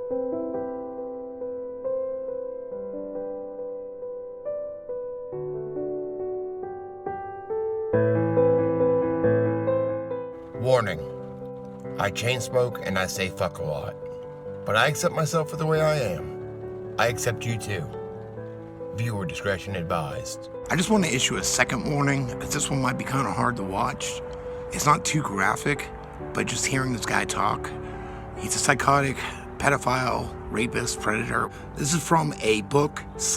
Warning, I chain smoke and I say fuck a lot, but I accept myself for the way I am. I accept you too. Viewer discretion advised. I just want to issue a second warning, because this one might be kind of hard to watch. It's not too graphic, but just hearing this guy talk, he's a psychotic, pedophile, rapist, predator. This is from a book /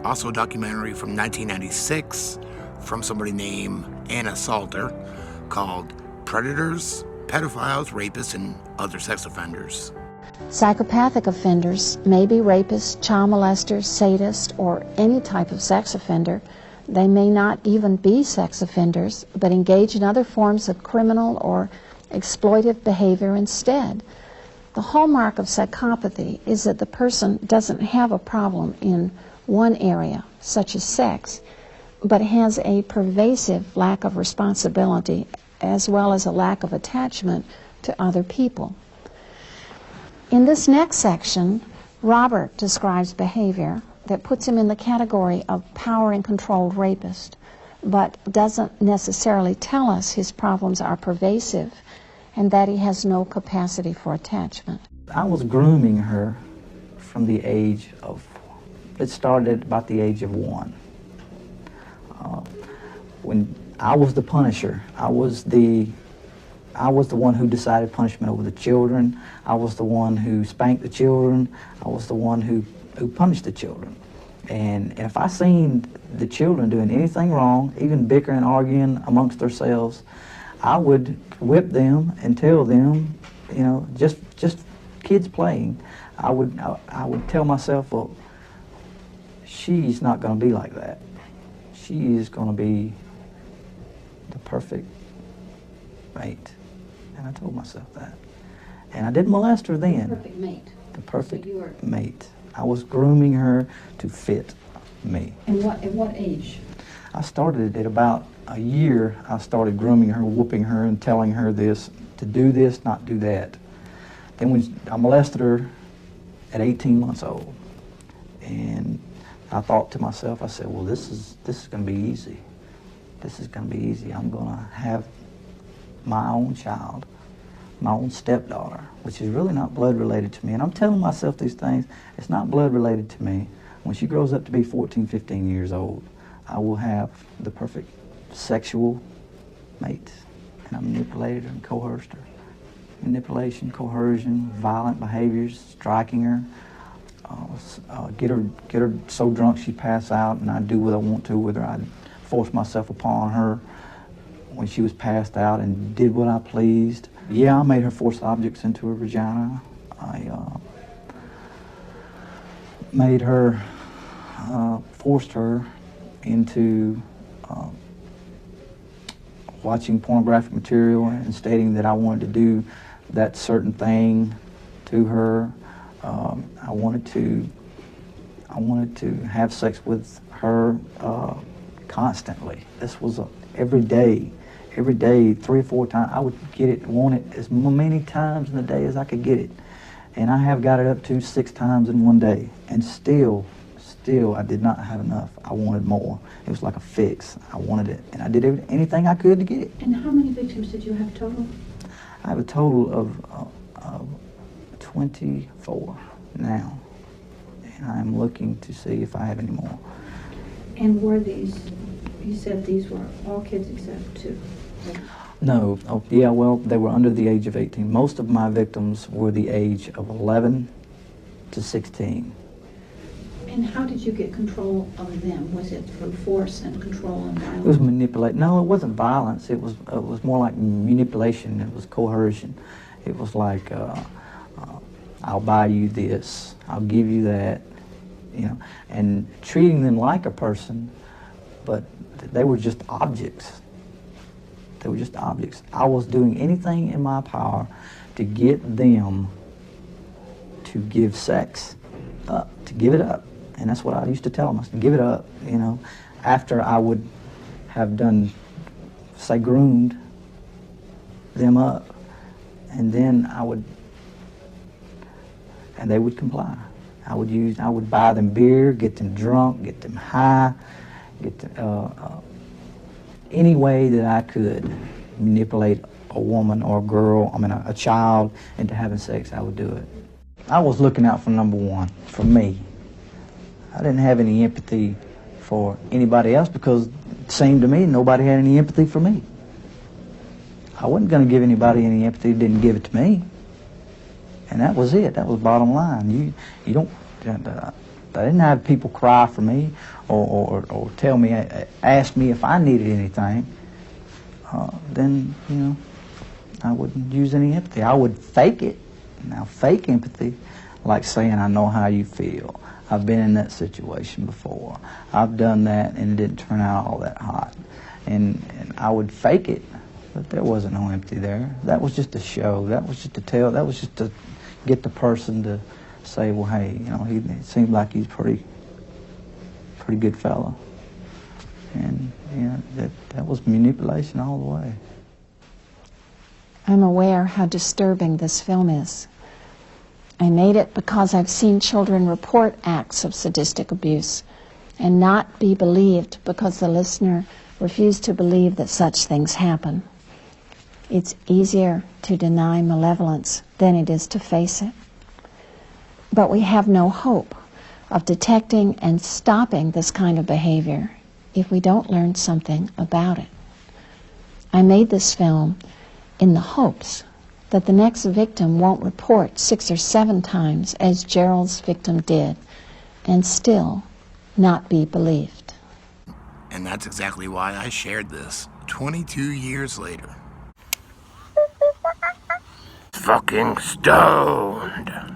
also documentary from 1996 from somebody named Anna Salter called Predators, Pedophiles, Rapists, and Other Sex Offenders. Psychopathic offenders may be rapists, child molesters, sadists, or any type of sex offender. They may not even be sex offenders, but engage in other forms of criminal or exploitive behavior instead. The hallmark of psychopathy is that the person doesn't have a problem in one area, such as sex, but has a pervasive lack of responsibility as well as a lack of attachment to other people. In this next section, Robert describes behavior that puts him in the category of power and controlled rapist, but doesn't necessarily tell us his problems are pervasive and that he has no capacity for attachment. I was grooming her from the age of, it started at about the age of 1. When I was the punisher, I was the one who decided punishment over the children. I was the one who spanked the children. I was the one who punished the children. And if I seen the children doing anything wrong, even bickering, arguing amongst themselves, I would whip them and tell them, you know, just kids playing. I would tell myself, well, she's not going to be like that. She is going to be the perfect mate. And I told myself that. And I didn't molest her then. The perfect mate. The perfect mate. I was grooming her to fit me. And at what age? I started at about a year. I started grooming her, whooping her, and telling her this, to do this, not do that. Then when I molested her at 18 months old. And I thought to myself, I said, well, this is going to be easy. This is going to be easy. I'm going to have my own child, my own stepdaughter, which is really not blood related to me. And I'm telling myself these things, it's not blood related to me. When she grows up to be 14, 15 years old, I will have the perfect sexual mate. And I manipulated her and coerced her. Manipulation, coercion, violent behaviors, striking her, get her so drunk she'd pass out, and I'd do what I want to with her. I'd force myself upon her when she was passed out and did what I pleased. Yeah, I made her force objects into her vagina. I made her, forced her into watching pornographic material and stating that I wanted to do that certain thing to her. I wanted to have sex with her constantly. This was every day, 3 or 4 times. I would get it, want it as many times in the day as I could get it. And I have got it up to 6 times in one day. And still, I did not have enough. I wanted more. It was like a fix. I wanted it. And I did anything I could to get it. And how many victims did you have total? I have a total of 24 now. And I'm looking to see if I have any more. And were these, you said these were all kids except 2? No. Oh, yeah, well, they were under the age of 18. Most of my victims were the age of 11 to 16. And how did you get control of them? Was it through force and control and violence? It was manipulate. No, it wasn't violence. It was more like manipulation. It was coercion. It was like, I'll buy you this. I'll give you that. You know, and treating them like a person, but they were just objects. They were just objects. I was doing anything in my power to get them to give sex up, to give it up. And that's what I used to tell them, I said, give it up, you know. After I would have done, say, groomed them up, and then I would, and they would comply. I would buy them beer, get them drunk, get them high, get them, any way that I could manipulate a woman or a girl, a child into having sex, I would do it. I was looking out for number one, for me. I didn't have any empathy for anybody else because it seemed to me nobody had any empathy for me. I wasn't going to give anybody any empathy who didn't give it to me. And that was it. That was bottom line. You don't, I didn't have people cry for me or tell me, ask me if I needed anything. Then, you know, I wouldn't use any empathy. I would fake it. Now, fake empathy, like saying, I know how you feel. I've been in that situation before. I've done that and it didn't turn out all that hot. And I would fake it, but there wasn't no empathy there. That was just a show. That was just to tell, that was just to get the person to say, well, hey, you know, he seems like he's pretty good fellow. And, you know, that was manipulation all the way. I'm aware how disturbing this film is. I made it because I've seen children report acts of sadistic abuse and not be believed because the listener refused to believe that such things happen. It's easier to deny malevolence than it is to face it. But we have no hope of detecting and stopping this kind of behavior if we don't learn something about it. I made this film in the hopes that the next victim won't report 6 or 7 times as Gerald's victim did and still not be believed. And that's exactly why I shared this 22 years later. Fucking stoned.